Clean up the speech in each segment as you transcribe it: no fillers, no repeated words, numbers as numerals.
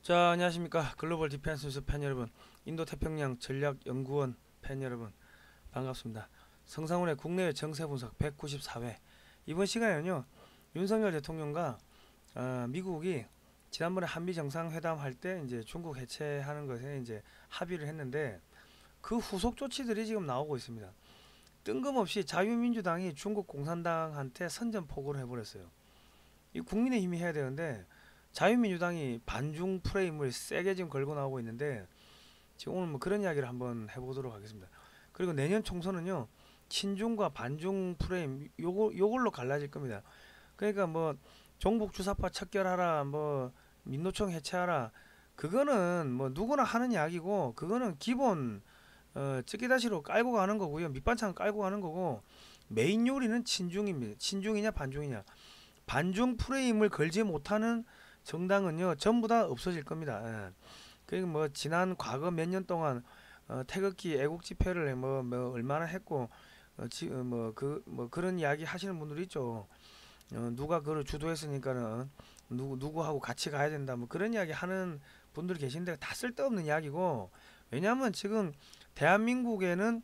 자, 안녕하십니까. 글로벌 디펜스 뉴스 팬 여러분, 인도태평양 전략연구원 팬 여러분, 반갑습니다. 성상훈의 국내외 정세 분석 194회. 이번 시간에는요, 윤석열 대통령과 미국이 지난번에 한미 정상회담 할 때 이제 중국 해체하는 것에 이제 합의를 했는데, 그 후속 조치들이 지금 나오고 있습니다. 뜬금없이 자유민주당이 중국 공산당한테 선전포고를 해버렸어요. 이 국민의힘이 해야 되는데 자유민주당이 반중 프레임을 세게 지금 걸고 나오고 있는데, 지금 오늘 뭐 그런 이야기를 한번 해보도록 하겠습니다. 그리고 내년 총선은요, 친중과 반중 프레임 요걸로 갈라질 겁니다. 그러니까 뭐 종북 주사파 척결하라, 뭐 민노총 해체하라, 그거는 뭐 누구나 하는 이야기고, 그거는 기본 찌개다시로 깔고 가는 거고요. 밑반찬 깔고 가는 거고, 메인 요리는 친중입니다. 친중이냐 반중이냐. 반중 프레임을 걸지 못하는 정당은요 전부 다 없어질 겁니다. 예. 그리고 뭐 지난 과거 몇 년 동안 태극기 애국 집회를 뭐 얼마나 했고, 뭐 그런 이야기 하시는 분들이 있죠. 누가 그걸 주도했으니까는 누구하고 같이 가야 된다, 뭐 그런 이야기 하는 분들 계신데, 다 쓸데없는 이야기고. 왜냐하면 지금 대한민국에는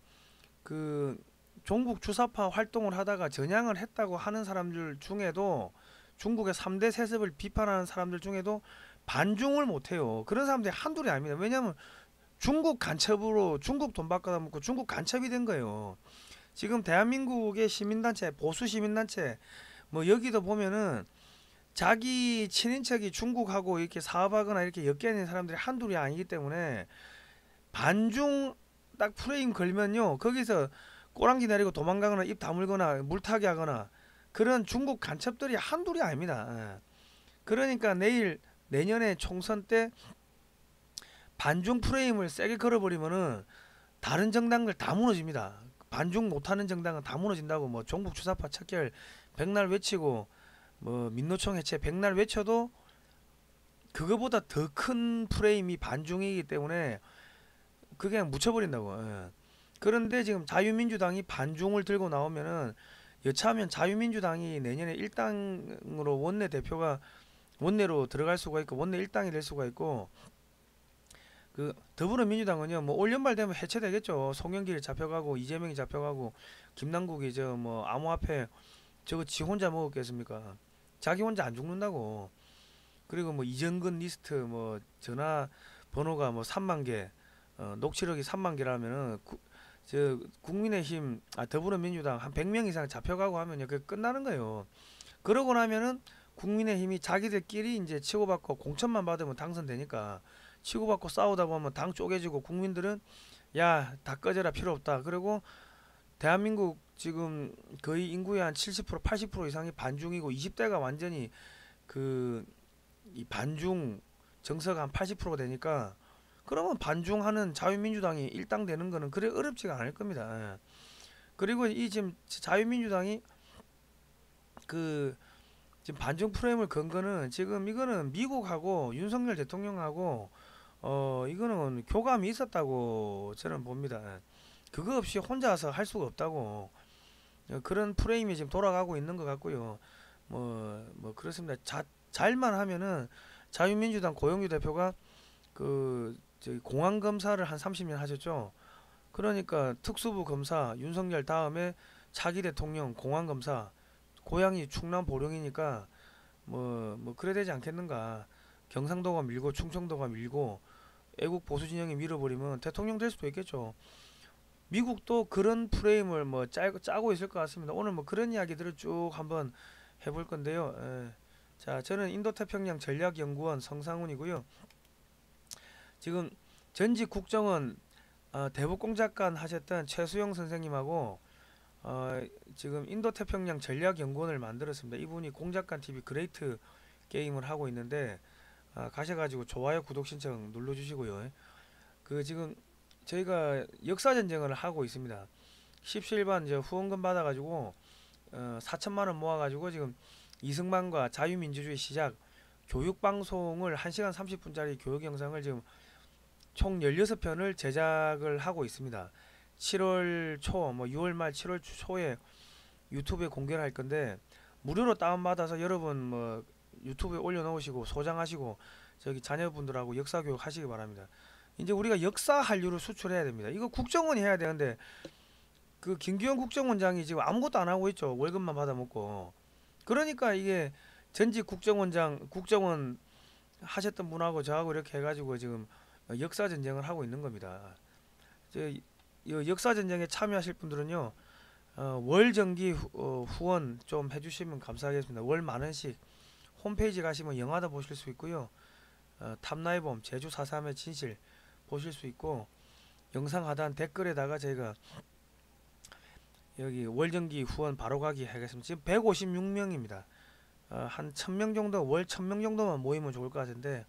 그 종북 주사파 활동을 하다가 전향을 했다고 하는 사람들 중에도, 중국의 3대 세습을 비판하는 사람들 중에도 반중을 못해요. 그런 사람들이 한둘이 아닙니다. 왜냐하면 중국 간첩으로 중국 돈 바꿔다 먹고 중국 간첩이 된 거예요. 지금 대한민국의 시민단체, 보수 시민단체, 뭐 여기도 보면은 자기 친인척이 중국하고 이렇게 사업하거나 이렇게 엮여 있는 사람들이 한둘이 아니기 때문에, 반중 딱 프레임 걸면요, 거기서 꼬랑지 내리고 도망가거나 입 다물거나 물타기 하거나, 그런 중국 간첩들이 한둘이 아닙니다. 예. 그러니까 내년에 총선 때 반중 프레임을 세게 걸어버리면은 다른 정당들 다 무너집니다. 반중 못하는 정당은 다 무너진다고. 뭐 종북 주사파 척결 백날 외치고, 뭐 민노총 해체 백날 외쳐도 그거보다 더 큰 프레임이 반중이기 때문에 그게 그냥 묻혀버린다고. 예. 그런데 지금 자유민주당이 반중을 들고 나오면은, 여차하면 자유민주당이 내년에 일당으로 원내로 들어갈 수가 있고, 원내 일당이 될 수가 있고, 그 더불어민주당은요 뭐 올 연말 되면 해체되겠죠. 송영길이 잡혀가고 이재명이 잡혀가고 김남국이 저 뭐 암호화폐 저거 지 혼자 먹었겠습니까? 자기 혼자 안 죽는다고. 그리고 뭐 이정근 리스트 뭐 전화 번호가 뭐 3만 개, 녹취록이 3만 개라면은 저 국민의힘, 더불어민주당 한 100명 이상 잡혀가고 하면요, 그 끝나는 거예요. 그러고 나면은 국민의힘이 자기들끼리 이제 치고받고 공천만 받으면 당선되니까, 치고받고 싸우다 보면 당 쪼개지고, 국민들은 야 다 꺼져라, 필요 없다. 그리고 대한민국 지금 거의 인구의 한 70% 80% 이상이 반중이고, 20대가 완전히 그 이 반중 정서가 한 80%가 되니까, 그러면 반중하는 자유민주당이 일당되는 거는 그래 어렵지가 않을 겁니다. 예. 그리고 이 지금 자유민주당이 그 지금 반중 프레임을 건 거는, 지금 이거는 미국하고 윤석열 대통령하고 이거는 교감이 있었다고 저는 봅니다. 예. 그거 없이 혼자서 할 수가 없다고. 그런 프레임이 지금 돌아가고 있는 것 같고요. 뭐 그렇습니다. 잘만 하면은 자유민주당 고영규 대표가 그 저기 공안 검사를 한 30년 하셨죠. 그러니까 특수부 검사 윤석열 다음에 차기 대통령 공안 검사, 고향이 충남 보령이니까 뭐 그래야 되지 않겠는가. 경상도가 밀고 충청도가 밀고 애국 보수 진영이 밀어버리면 대통령 될 수도 있겠죠. 미국도 그런 프레임을 뭐 짜고 있을 것 같습니다. 오늘 뭐 그런 이야기들을 쭉 한번 해볼 건데요. 자, 저는 인도태평양 전략연구원 성상훈이고요. 지금 전직 국정원 대북공작관 하셨던 최수영 선생님하고 지금 인도태평양 전략연구원을 만들었습니다. 이분이 공작관 TV 그레이트 게임을 하고 있는데, 가셔가지고 좋아요 구독 신청 눌러주시고요. 그 지금 저희가 역사전쟁을 하고 있습니다. 십시일반 후원금 받아가지고 4천만 원 모아가지고 지금 이승만과 자유민주주의 시작 교육방송을 1시간 30분짜리 교육 영상을 지금 총 16편을 제작을 하고 있습니다. 7월 초, 뭐 6월 말 7월 초에 유튜브에 공개를 할 건데, 무료로 다운받아서 여러분 뭐 유튜브에 올려놓으시고 소장하시고 저기 자녀분들하고 역사교육 하시기 바랍니다. 이제 우리가 역사 한류를 수출해야 됩니다. 이거 국정원이 해야 되는데 그 김기현 국정원장이 지금 아무것도 안 하고 있죠. 월급만 받아먹고. 그러니까 이게 전직 국정원 하셨던 분하고 저하고 이렇게 해가지고 지금 역사 전쟁을 하고 있는 겁니다. 이 역사 전쟁에 참여하실 분들은요, 월 정기 후원 좀 해주시면 감사하겠습니다. 월 10,000원씩 홈페이지 가시면 영화도 보실 수 있고요. 탐나이범 제주 4.3의 진실 보실 수 있고, 영상 하단 댓글에다가 저희가 여기 월정기 후원 바로가기 하겠습니다. 지금 156명입니다. 한 1000명 정도, 월 1000명 정도만 모이면 좋을 것 같은데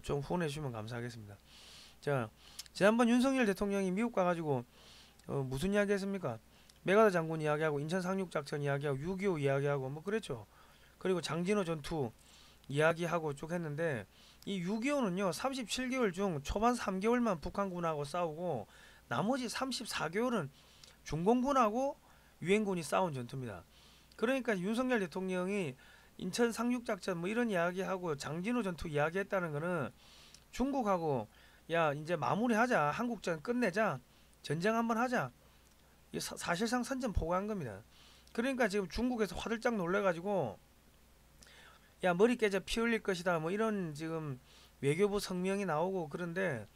좀 후원해 주시면 감사하겠습니다. 자, 지난번 윤석열 대통령이 미국 가가지고 무슨 이야기 했습니까? 메가더 장군 이야기하고 인천 상륙작전 이야기하고 6.25 이야기하고 뭐 그랬죠. 그리고 장진호 전투 이야기하고 쭉 했는데, 이 6.25는요 37개월 중 초반 3개월만 북한군하고 싸우고 나머지 34개월은 중공군하고 유엔군이 싸운 전투입니다. 그러니까 윤석열 대통령이 인천 상륙작전 뭐 이런 이야기하고 장진호 전투 이야기했다는 거는 중국하고 야 이제 마무리하자, 한국전 끝내자, 전쟁 한번 하자, 사실상 선전포고한 겁니다. 그러니까 지금 중국에서 화들짝 놀래가지고 야 머리 깨져 피 흘릴 것이다 뭐 이런 지금 외교부 성명이 나오고, 그런데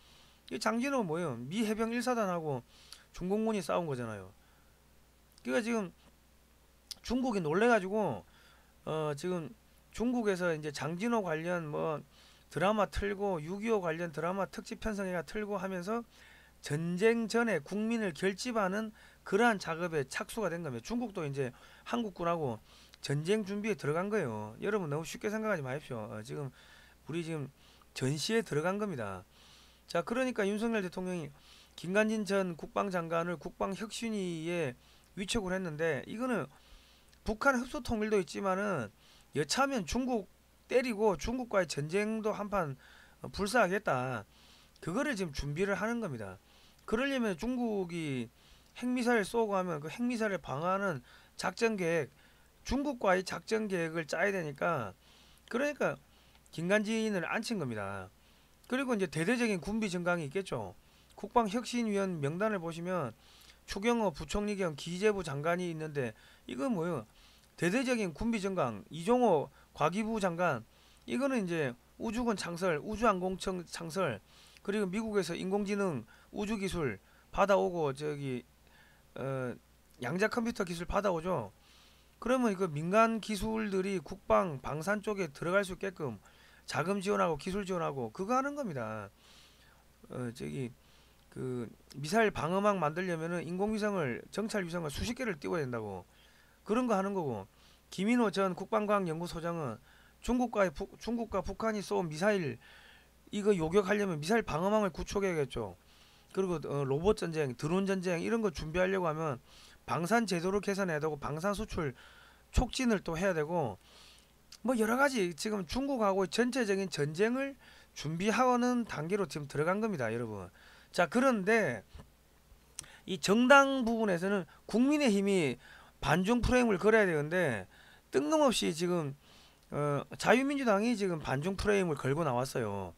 이 장진호는 뭐예요? 미 해병 1사단하고 중공군이 싸운 거잖아요. 그러니까 지금 중국이 놀래가지고 지금 중국에서 이제 장진호 관련 뭐 드라마 틀고 6.25 관련 드라마 특집 편성회가 틀고 하면서 전쟁 전에 국민을 결집하는 그러한 작업에 착수가 된 겁니다. 중국도 이제 한국군하고 전쟁 준비에 들어간 거예요. 여러분 너무 쉽게 생각하지 마십시오. 지금 우리 지금 전시에 들어간 겁니다. 자, 그러니까 윤석열 대통령이 김관진 전 국방장관을 국방혁신위에 위촉을 했는데, 이거는 북한 흡수 통일도 있지만은 여차하면 중국 때리고 중국과의 전쟁도 한판 불사하겠다. 그거를 지금 준비를 하는 겁니다. 그러려면 중국이 핵미사일 쏘고 하면 그 핵미사일을 방어하는 작전 계획, 중국과의 작전 계획을 짜야 되니까, 그러니까 김관진을 앉힌 겁니다. 그리고 이제 대대적인 군비 증강이 있겠죠. 국방혁신위원 명단을 보시면 추경호 부총리 겸 기재부 장관이 있는데, 이건 뭐예요? 대대적인 군비 증강, 이종호 과기부 장관, 이거는 이제 우주군 창설, 우주항공청 창설, 그리고 미국에서 인공지능 우주기술 받아오고 저기 양자 컴퓨터 기술 받아오죠. 그러면 이거 민간 기술들이 국방 방산 쪽에 들어갈 수 있게끔 자금 지원하고 기술 지원하고 그거 하는 겁니다. 저기 그 미사일 방어막 만들려면은 인공위성을, 정찰위성을 수십 개를 띄워야 된다고, 그런 거 하는 거고, 김인호 전 국방과학연구소장은 중국과 북한이 쏜 미사일 이거 요격하려면 미사일 방어망을 구축해야겠죠. 그리고 로봇 전쟁, 드론 전쟁 이런 거 준비하려고 하면 방산 제도를 개선해야 되고 방산 수출 촉진을 또 해야 되고, 뭐 여러 가지 지금 중국하고 전체적인 전쟁을 준비하는 단계로 지금 들어간 겁니다, 여러분. 자, 그런데 이 정당 부분에서는 국민의힘이 반중 프레임을 걸어야 되는데 뜬금없이 지금 자유민주당이 지금 반중 프레임을 걸고 나왔어요.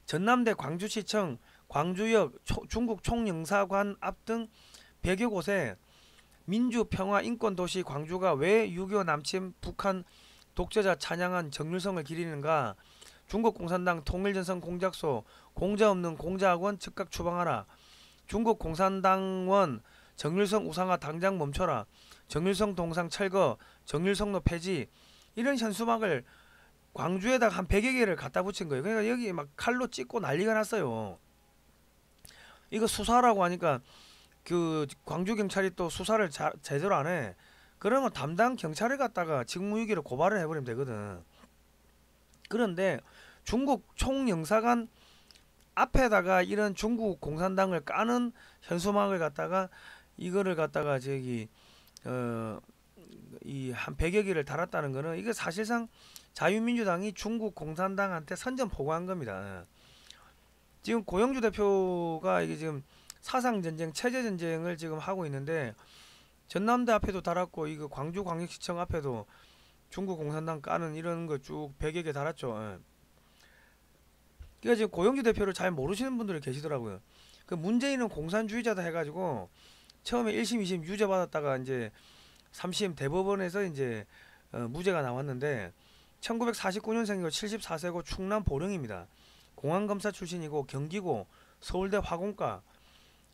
전남대 광주시청, 광주역 중국 총영사관 앞 등 100여 곳에 민주평화인권도시 광주가 왜 6.25 남침 북한 독재자 찬양한 정률성을 기리는가, 중국 공산당 통일전선 공작소 공자 없는 공자학원 즉각 추방하라, 중국 공산당원 정률성 우상화 당장 멈춰라, 정률성 동상 철거, 정률성로 폐지, 이런 현수막을 광주에다가 한 100여 개를 갖다 붙인 거예요. 그러니까 여기 막 칼로 찍고 난리가 났어요. 이거 수사라고 하니까 그 광주 경찰이 또 수사를 제대로 안 해. 그러면 담당 경찰을 갖다가 직무유기로 고발을 해버리면 되거든. 그런데 중국 총영사관 앞에다가 이런 중국 공산당을 까는 현수막을 갖다가 이거를 갖다가 저기 이 한 100여 개를 달았다는 거는, 이거 사실상 자유민주당이 중국 공산당한테 선전포고한 겁니다. 지금 고영주 대표가 이게 지금 사상전쟁, 체제전쟁을 지금 하고 있는데 전남대 앞에도 달았고 이거 광주광역시청 앞에도 중국 공산당 까는 이런 거 쭉 100여 개 달았죠. 예. 그러니까 지금 고영주 대표를 잘 모르시는 분들이 계시더라고요. 그 문재인은 공산주의자다 해가지고 처음에 1심, 2심 유죄 받았다가 이제 3심 대법원에서 이제 무죄가 나왔는데 1949년생이고 74세고 충남 보령입니다. 공안검사 출신이고 경기고 서울대 화공과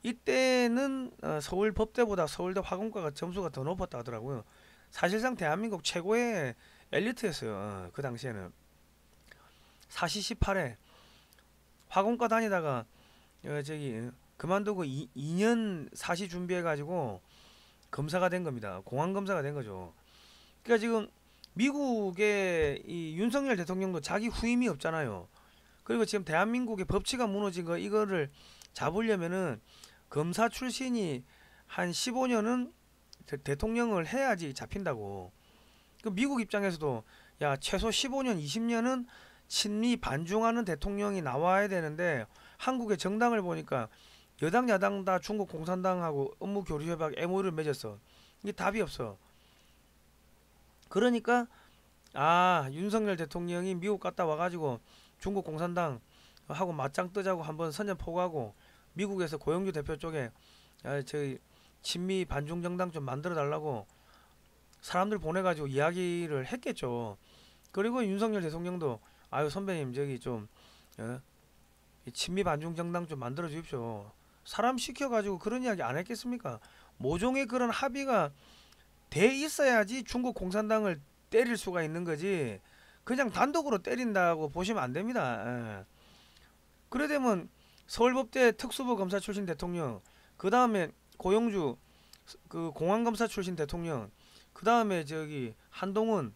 이때는 서울 법대보다 서울대 화공과가 점수가 더 높았다 하더라고요. 사실상 대한민국 최고의 엘리트였어요. 그 당시에는 4시18회 화공과 다니다가 그만두고 2년 사시 준비해가지고 검사가 된 겁니다. 공안검사가 된 거죠. 그러니까 지금 미국의 이 윤석열 대통령도 자기 후임이 없잖아요. 그리고 지금 대한민국의 법치가 무너진 거 이거를 잡으려면은 검사 출신이 한 15년은 대통령을 해야지 잡힌다고. 그 미국 입장에서도 야 최소 15년 20년은 친미 반중하는 대통령이 나와야 되는데 한국의 정당을 보니까 여당 야당 다 중국 공산당하고 업무 교류 협약 MOU를 맺었어. 이게 답이 없어. 그러니까 윤석열 대통령이 미국 갔다 와가지고 중국 공산당 하고 맞짱 뜨자고 한번 선전포고하고 미국에서 고영주 대표 쪽에 저희 친미 반중 정당 좀 만들어 달라고 사람들 보내가지고 이야기를 했겠죠. 그리고 윤석열 대통령도 선배님 저기 좀 친미 반중 정당 좀 만들어 주십시오. 사람 시켜가지고 그런 이야기 안 했겠습니까? 모종의 그런 합의가 돼 있어야지 중국 공산당을 때릴 수가 있는 거지. 그냥 단독으로 때린다고 보시면 안 됩니다. 그래 되면 서울법대 특수부 검사 출신 대통령, 그 다음에 고영주 그 공안검사 출신 대통령, 그 다음에 저기 한동훈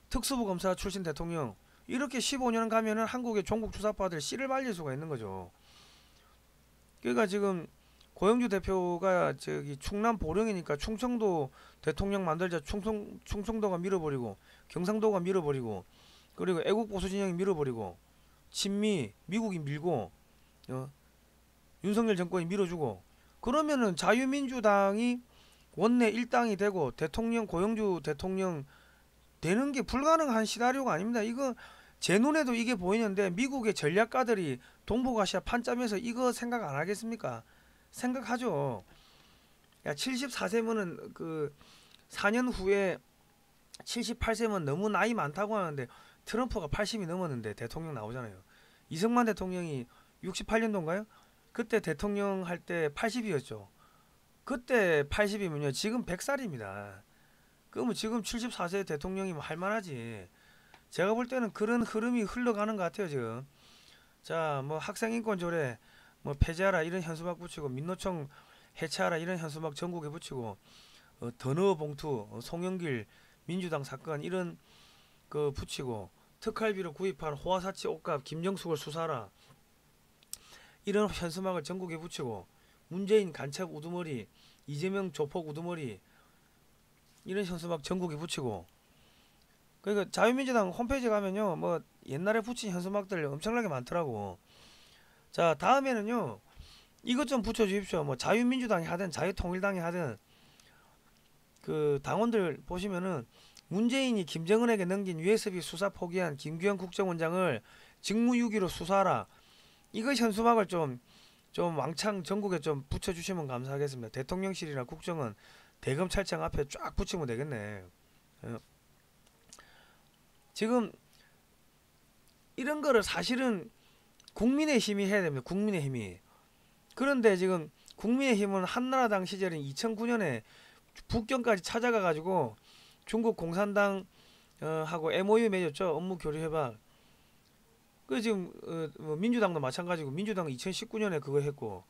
특수부 검사 출신 대통령, 이렇게 15년 가면은 한국의 종북 주사파들 씨를 말릴 수가 있는 거죠. 그러니까 지금 고영주 대표가 저기 충남 보령이니까 충청도 대통령 만들자 충청도가 밀어버리고 경상도가 밀어버리고 그리고 애국 보수 진영이 밀어버리고 친미 미국이 밀고 윤석열 정권이 밀어주고 그러면은 자유민주당이 원내 일당이 되고 대통령 고영주 대통령 되는 게 불가능한 시나리오가 아닙니다. 이거 제 눈에도 이게 보이는데 미국의 전략가들이 동북아시아 판점에서 이거 생각 안 하겠습니까? 생각하죠. 야 74세면은 그 4년 후에 78세면 너무 나이 많다고 하는데 트럼프가 80이 넘었는데 대통령 나오잖아요. 이승만 대통령이 68년도인가요? 그때 대통령 할 때 80이었죠. 그때 80이면요 지금 100살입니다. 그러면 지금 74세 대통령이면 할만하지. 제가 볼 때는 그런 흐름이 흘러가는 것 같아요 지금. 자, 뭐 학생인권 조례 뭐 폐지하라 이런 현수막 붙이고 민노총 해체하라 이런 현수막 전국에 붙이고 더너 봉투 송영길 민주당 사건 이런 거 붙이고 특활비로 구입한 호화사치 옷값 김정숙을 수사하라 이런 현수막을 전국에 붙이고 문재인 간첩 우두머리 이재명 조폭 우두머리 이런 현수막 전국에 붙이고 그러니까 자유민주당 홈페이지 가면요 뭐 옛날에 붙인 현수막들 엄청나게 많더라고. 자 다음에는요 이것 좀 붙여주십시오. 뭐 자유민주당이 하든 자유통일당이 하든 그 당원들 보시면은 문재인이 김정은에게 넘긴 USB 수사 포기한 김규현 국정원장을 직무유기로 수사하라. 이거 현수막을 좀 왕창 전국에 좀 붙여주시면 감사하겠습니다. 대통령실이나 국정원 대검찰청 앞에 쫙 붙이면 되겠네. 지금 이런 거를 사실은 국민의힘이 해야 됩니다. 국민의힘이. 그런데 지금 국민의힘은 한나라당 시절인 2009년에 북경까지 찾아가 가지고 중국 공산당 하고 MOU 맺었죠. 업무 교류 협약. 그 지금 민주당도 마찬가지고 민주당은 2019년에 그거 했고.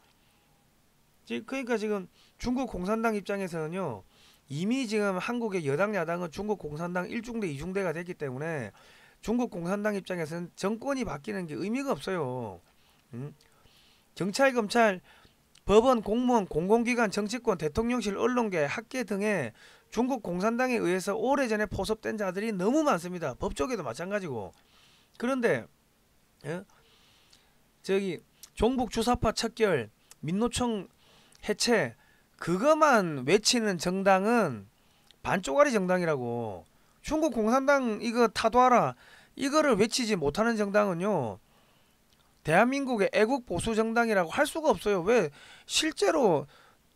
그러니까 지금 중국 공산당 입장에서는요. 이미 지금 한국의 여당 야당은 중국 공산당 1중대 2중대가 됐기 때문에 중국 공산당 입장에서는 정권이 바뀌는 게 의미가 없어요. 경찰, 검찰, 법원, 공무원, 공공기관, 정치권, 대통령실, 언론계, 학계 등의 중국 공산당에 의해서 오래전에 포섭된 자들이 너무 많습니다. 법조계도 마찬가지고. 그런데 저기 종북 주사파 척결, 민노총 해체 그것만 외치는 정당은 반쪽짜리 정당이라고. 중국 공산당 이거 타도하라 이거를 외치지 못하는 정당은요 대한민국의 애국 보수 정당이라고 할 수가 없어요. 왜 실제로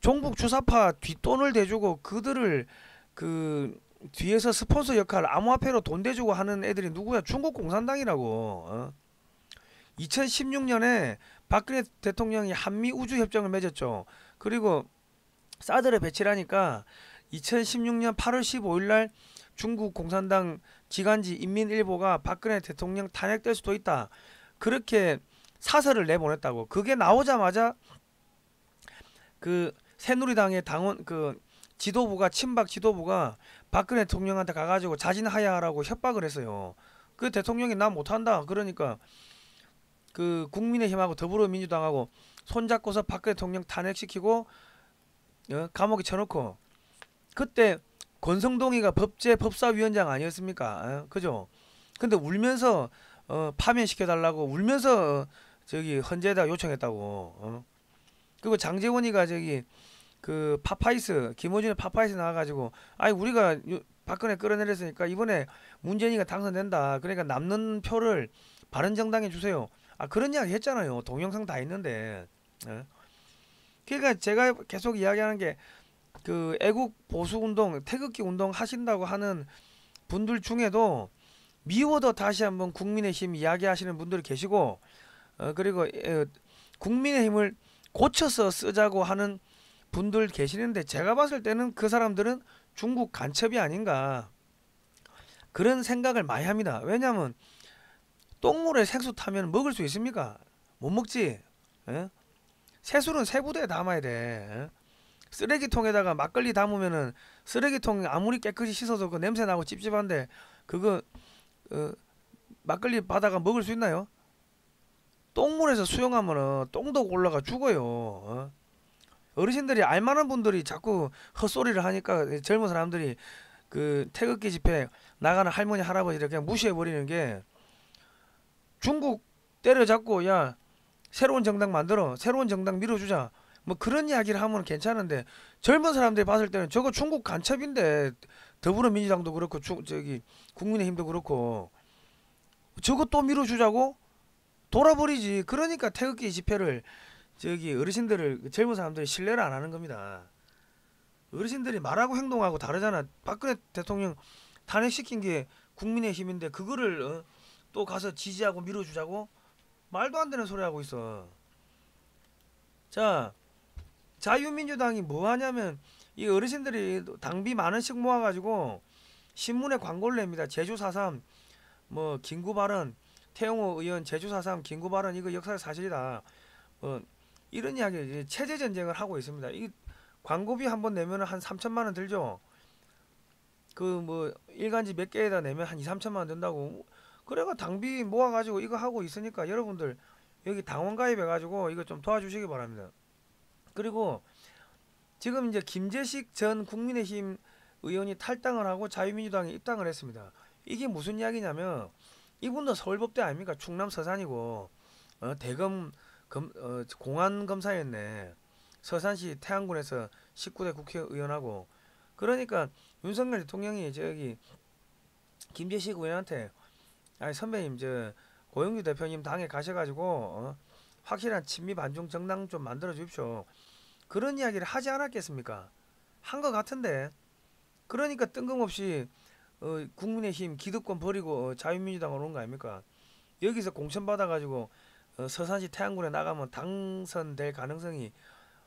종북 주사파 뒷돈을 대주고 그들을 그 뒤에서 스폰서 역할 암호화폐로 돈 대주고 하는 애들이 누구야? 중국 공산당이라고. 2016년에 박근혜 대통령이 한미 우주 협정을 맺었죠. 그리고 사드를 배치를 하니까 2016년 8월 15일 날 중국 공산당 기관지 인민일보가 박근혜 대통령 탄핵될 수도 있다. 그렇게 사설을 내보냈다고. 그게 나오자마자 그 새누리당의 당원 그 지도부가 친박 지도부가 박근혜 대통령한테 가가지고 자진하야라고 협박을 했어요. 그 대통령이 나 못한다. 그러니까 그 국민의힘하고 더불어민주당하고 손잡고서 박근혜 대통령 탄핵시키고 감옥에 쳐놓고 그때 권성동이가 법사위원장 아니었습니까? 그죠? 근데 울면서 파면시켜달라고 울면서 저기 헌재에다 요청했다고. 그리고 장재원이가 저기 그 파파이스 김어준의 파파이스 나와가지고 아니 우리가 박근혜 끌어내렸으니까 이번에 문재인이가 당선된다. 그러니까 남는 표를 바른정당에 주세요. 아 그런 이야기 했잖아요. 동영상 다 있는데. 그러니까 제가 계속 이야기하는 게 그 애국 보수 운동, 태극기 운동 하신다고 하는 분들 중에도 미워도 다시 한번 국민의힘 이야기하시는 분들이 계시고 그리고 국민의힘을 고쳐서 쓰자고 하는 분들 계시는데 제가 봤을 때는 그 사람들은 중국 간첩이 아닌가 그런 생각을 많이 합니다. 왜냐하면 똥물에 생수 타면 먹을 수 있습니까? 못 먹지. 에? 새술은 새부대에 담아야 돼. 쓰레기통에다가 막걸리 담으면은 쓰레기통 아무리 깨끗이 씻어도 그 냄새 나고 찝찝한데 그거 막걸리 받아가 먹을 수 있나요? 똥물에서 수영하면은 똥도 올라가 죽어요. 어르신들이 알만한 분들이 자꾸 헛소리를 하니까 젊은 사람들이 그 태극기 집회 나가는 할머니 할아버지를 그냥 무시해 버리는 게 중국 때려잡고 야 새로운 정당 만들어 새로운 정당 밀어주자 뭐 그런 이야기를 하면 괜찮은데 젊은 사람들이 봤을 때는 저거 중국 간첩인데 더불어민주당도 그렇고 저기 국민의힘도 그렇고 저거 또 밀어주자고 돌아버리지. 그러니까 태극기 집회를 저기 어르신들을 젊은 사람들이 신뢰를 안 하는 겁니다. 어르신들이 말하고 행동하고 다르잖아. 박근혜 대통령 탄핵시킨 게 국민의힘인데 그거를 또 가서 지지하고 밀어주자고 말도 안 되는 소리 하고 있어. 자 자유민주당이 뭐 하냐면 이 어르신들이 당비 만 원씩 모아가지고 신문에 광고를 냅니다. 제주 4.3 뭐 긴구 발언 태영호 의원 제주 4.3 긴구 발언 이거 역사의 사실이다. 이런 이야기 체제 전쟁을 하고 있습니다. 이 광고비 한번 내면 한 3천만 원 들죠. 그 뭐 일간지 몇 개에다 내면 한 2, 3천만 원 든다고. 그래가 당비 모아가지고 이거 하고 있으니까 여러분들 여기 당원 가입해가지고 이거 좀 도와주시기 바랍니다. 그리고 지금 이제 김재식 전 국민의힘 의원이 탈당을 하고 자유민주당에 입당을 했습니다. 이게 무슨 이야기냐면 이분도 서울법대 아닙니까? 충남 서산이고 대검 공안검사였네. 서산시 태안군에서 19대 국회의원하고 그러니까 윤석열 대통령이 저기 김재식 의원한테 아니 선배님 저 고영주 대표님 당에 가셔가지고 확실한 친미 반중 정당 좀 만들어 주십시오. 그런 이야기를 하지 않았겠습니까? 한 것 같은데 그러니까 뜬금없이 국민의힘 기득권 버리고 자유민주당으로 온 거 아닙니까? 여기서 공천 받아가지고 서산시 태안군에 나가면 당선될 가능성이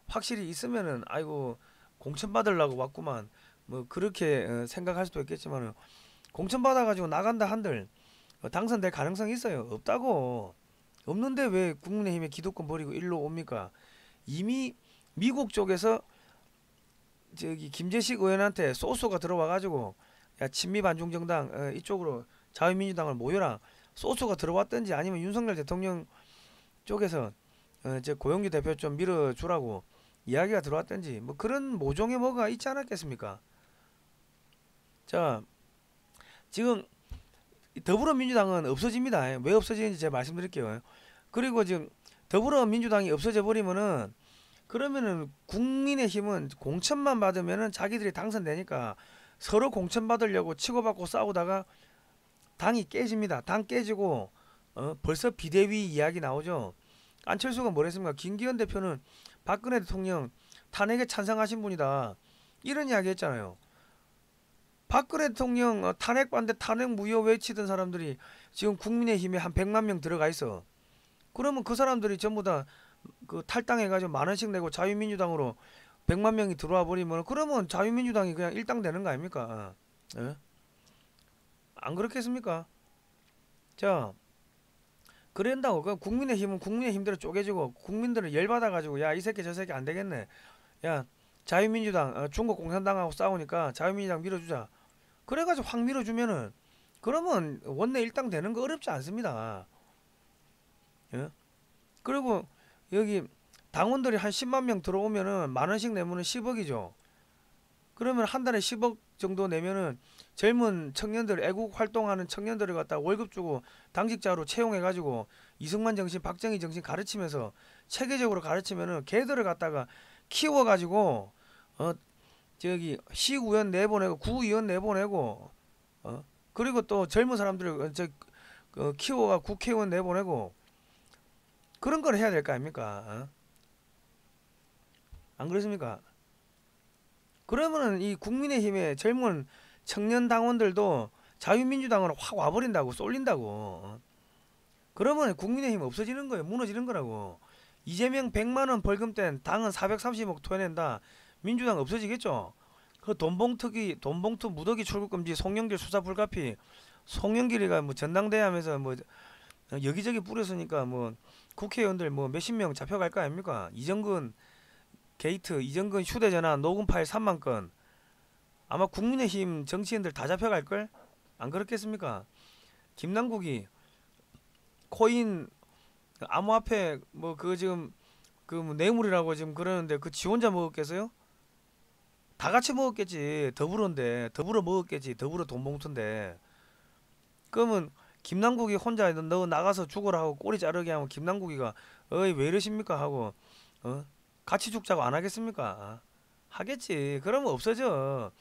확실히 있으면은 아이고 공천 받으려고 왔구만 뭐 그렇게 생각할 수도 있겠지만 공천 받아가지고 나간다 한들 당선될 가능성이 있어요? 없다고. 없는데 왜 국민의힘의 기득권 버리고 일로 옵니까? 이미 미국 쪽에서 저기 김재식 의원한테 소스가 들어와가지고 야 친미 반중 정당 이쪽으로 자유민주당을 모여라 소스가 들어왔든지 아니면 윤석열 대통령 쪽에서 저 고영주 대표 좀 밀어주라고 이야기가 들어왔든지 뭐 그런 모종의 뭐가 있지 않았겠습니까? 자 지금 더불어민주당은 없어집니다. 왜 없어지는지 제가 말씀드릴게요. 그리고 지금 더불어민주당이 없어져 버리면은 그러면은 국민의힘은 공천만 받으면은 자기들이 당선되니까 서로 공천받으려고 치고받고 싸우다가 당이 깨집니다. 당 깨지고 벌써 비대위 이야기 나오죠. 안철수가 뭐랬습니까? 김기현 대표는 박근혜 대통령 탄핵에 찬성하신 분이다. 이런 이야기 했잖아요. 박근혜 대통령 탄핵 반대 탄핵 무효 외치던 사람들이 지금 국민의힘에 한 100만 명 들어가 있어. 그러면 그 사람들이 전부 다 그 탈당해가지고 만 원씩 내고 자유민주당으로 100만 명이 들어와 버리면 그러면 자유민주당이 그냥 일당 되는 거 아닙니까? 예? 안 그렇겠습니까? 자, 그런다고 그 국민의힘은 국민의힘대로 쪼개지고 국민들은 열받아가지고 야 이 새끼 저 새끼 안 되겠네. 야 자유민주당 중국 공산당하고 싸우니까 자유민주당 밀어주자. 그래가지고 확 밀어주면은 그러면 원내 일당 되는 거 어렵지 않습니다. 예? 그리고 여기 당원들이 한 10만 명 들어오면은 만 원씩 내면은 10억이죠. 그러면 한 달에 10억 정도 내면은 젊은 청년들 애국 활동하는 청년들을 갖다 월급 주고 당직자로 채용해가지고 이승만 정신, 박정희 정신 가르치면서 체계적으로 가르치면은 걔들을 갖다가 키워가지고 저기 시의원 내보내고 구의원 내보내고 그리고 또 젊은 사람들을 키워가 국회의원 내보내고 그런 걸 해야 될 거 아닙니까? 안 그렇습니까? 그러면은 이 국민의힘의 젊은 청년 당원들도 자유민주당으로 확 와버린다고 쏠린다고. 그러면 국민의힘 없어지는 거예요. 무너지는 거라고. 이재명 100만원 벌금 뗀 당은 430억 토해낸다. 민주당 없어지겠죠. 그 돈봉투 무더기 출국금지 송영길 수사 불가피. 송영길이가 뭐 전당대회 하면서 뭐 여기저기 뿌렸으니까 뭐 국회의원들 뭐 몇십 명 잡혀갈 거 아닙니까? 이정근 게이트, 이정근 휴대전화 녹음 파일 3만 건. 아마 국민의힘 정치인들 다 잡혀갈걸? 안 그렇겠습니까? 김남국이 코인 암호화폐 뭐 그 지금 뭐 뇌물이라고 지금 그러는데 그 지 혼자 먹었겠어요? 다 같이 먹었겠지. 더불어인데 더불어 먹었겠지. 더불어 돈봉투인데. 그러면 김남국이 혼자 너 나가서 죽어라 하고 꼬리 자르게 하면 김남국이가 어이 왜 이러십니까 하고 같이 죽자고 안 하겠습니까? 하겠지. 그러면 없어져.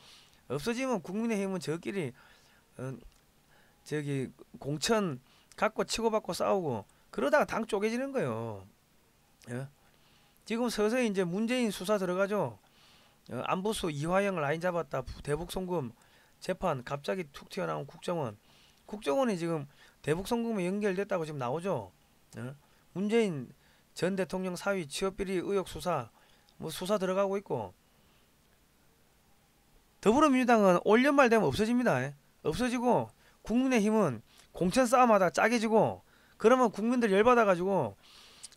없어지면 국민의힘은 저끼리 저기 공천 갖고 치고받고 싸우고 그러다가 당 쪼개지는 거예요. 예? 지금 서서히 이제 문재인 수사 들어가죠. 안보수 이화영 라인 잡았다. 대북 송금 재판 갑자기 툭 튀어나온 국정원이 지금 대북 송금에 연결됐다고 지금 나오죠. 예? 문재인 전 대통령 사위 취업비리 의혹 수사 뭐 수사 들어가고 있고 더불어민주당은 올 연말 되면 없어집니다. 예? 없어지고 국민의힘은 공천 싸움하다 짜게지고 그러면 국민들 열받아가지고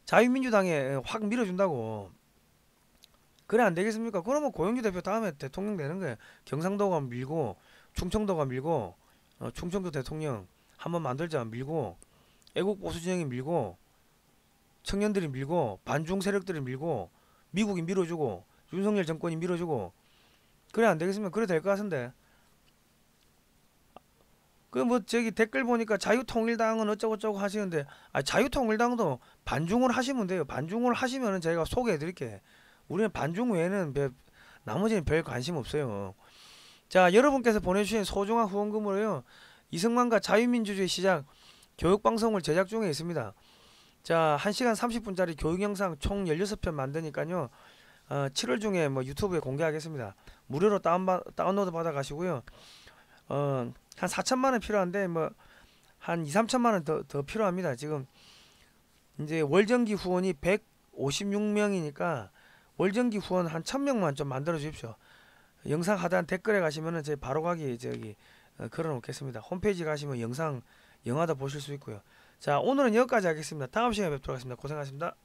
자유민주당에 확 밀어준다고. 그래 안 되겠습니까? 그러면 고영주 대표 다음에 대통령 되는 거예요. 경상도가 밀고 충청도가 밀고 충청도 대통령 한번 만들자 밀고 애국 보수 진영이 밀고 청년들이 밀고 반중 세력들이 밀고 미국이 밀어주고 윤석열 정권이 밀어주고 그래 안 되겠습니까? 그래 될 것 같은데. 그 뭐 저기 댓글 보니까 자유통일당은 어쩌고저쩌고 하시는데 자유통일당도 반중을 하시면 돼요. 반중을 하시면은 제가 소개해 드릴게. 우리는 반중 외에는 나머지는 별 관심 없어요. 자, 여러분께서 보내주신 소중한 후원금으로요 이승만과 자유민주주의 시작 교육방송을 제작 중에 있습니다. 자, 1시간 30분짜리 교육 영상 총 16편 만드니까요 7월 중에 뭐 유튜브에 공개하겠습니다. 무료로 다운로드 받아 가시고요. 한 4천만원 필요한데 뭐 한 2, 3천만원 더 필요합니다. 지금 이제 월정기 후원이 156명이니까 월정기 후원 한 1000명만 좀 만들어 주십시오. 영상 하단 댓글에 가시면은 제 바로 가기 걸어 놓겠습니다. 홈페이지 가시면 영상 영화도 보실 수 있고요. 자, 오늘은 여기까지 하겠습니다. 다음 시간에 뵙도록 하겠습니다. 고생하셨습니다.